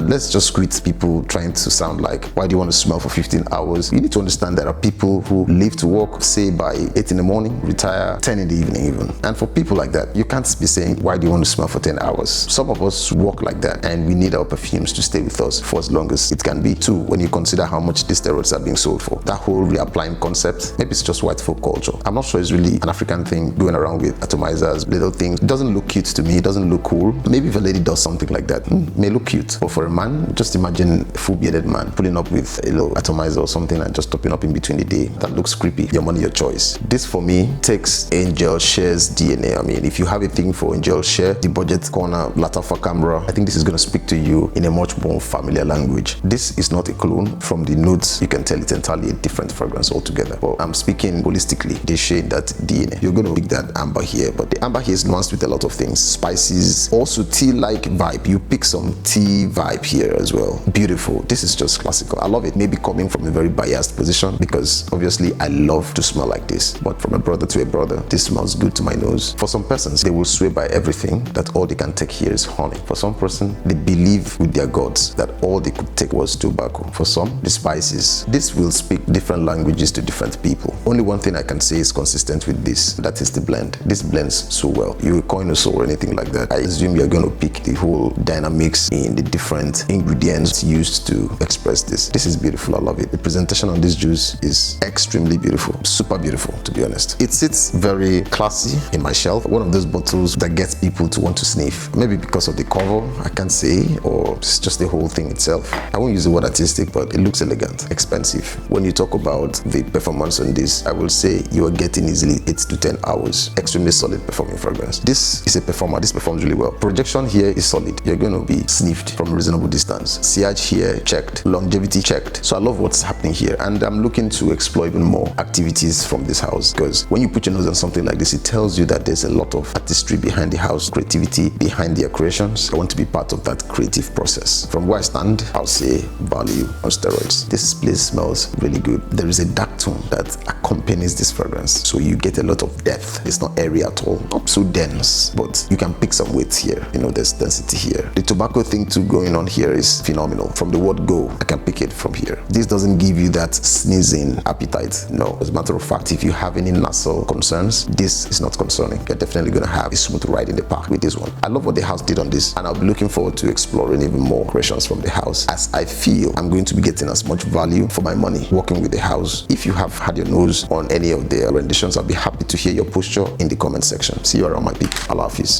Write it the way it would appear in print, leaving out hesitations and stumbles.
let's just greet people trying to sound like, why do you want to smell for 15 hours? You need to understand there are people who leave to work, say by 8 in the morning, retire 10 in the evening even. And for people like that, you can't be saying, why do you want to smell for 10 hours? Some of us work like that, and we need our perfumes to stay with us for as long as it can be too, when you consider how much these steroids are being sold for. That whole reapplying concept, maybe it's just white folk culture. I'm not sure it's really an African thing, going around with atomizers, little things. It doesn't look cute to me, it doesn't look cool. Maybe if a lady does something like that, may look cute. But for a man, just imagine a full bearded man pulling up with a little atomizer or something and just topping up in between the day. That looks creepy. Your money, your choice. This for me takes Angel Share's DNA. I mean, if you have a thing for Angel Share, the budget corner, Latafa camera, I think this is going to speak to you in a much more familiar language. This is not a clone. From the notes, you can tell it's entirely a different fragrance altogether. But I'm speaking holistically. They share that DNA. You're going to pick that amber here, but the amber here is nuanced with a lot of things. Spices, also tea-like vibe. You pick some tea vibe here as well. Beautiful. This is just classical. I love it. Maybe coming from a very biased position, because obviously I love to smell like this. But from a brother to a brother, this smells good to my nose. For some persons, they will swear by everything that all they can take here is honey. For some person, they believe with their gods that all they could take was tobacco. For some, the spices. This will speak different languages to different people. Only one thing I can say is consistent with this. That is the blend. This blends so well. You're a connoisseur or anything like that, I assume you're going to pick the whole dynamics in the different ingredients used to express this. This is beautiful. I love it. The presentation on this juice is extremely beautiful. Super beautiful, to be honest. It sits very classy in my shelf. One of those bottles that gets people to want to sniff. Maybe because of the cover, I can't say, or it's just the whole thing itself. I won't use the word artistic, but it looks elegant, expensive. When you talk about the performance on this, I will say you are getting easily 8 to 10 hours. Extremely solid performing fragrance. This is a performer. This performs really well. Projection here is solid. You're going to be sniffed from a reasonable distance. Silage here checked. Longevity checked. So I love what's happening here, and I'm looking to explore even more activities from this house, because when you put your nose on something like this, it tells you that there's a lot of artistry behind the house, creativity behind their creations. I want to be part of that creative process. From where I stand, I'll say value on steroids. This place smells really good. There is a dark tone that accompanies this fragrance, so you get a lot of depth. It's not airy at all, not so dense, but you can pick some weight here. You know, there's density here. The tobacco thing too going on here is phenomenal. From the word go, I can pick it from here. This doesn't give you that sneezing appetite. No, as a matter of fact, if you have any nasal concerns, this is not concerning. You're definitely going to have a smooth ride in the park with this one. I love what the house did on this, and I'll be looking forward to exploring even more creations from the house, as I feel I'm going to be getting as much value for my money working with the house. If you have had your nose on any of their renditions, I'll be happy to hear your posture in the comment section. See you around, my people. Allah Hafiz.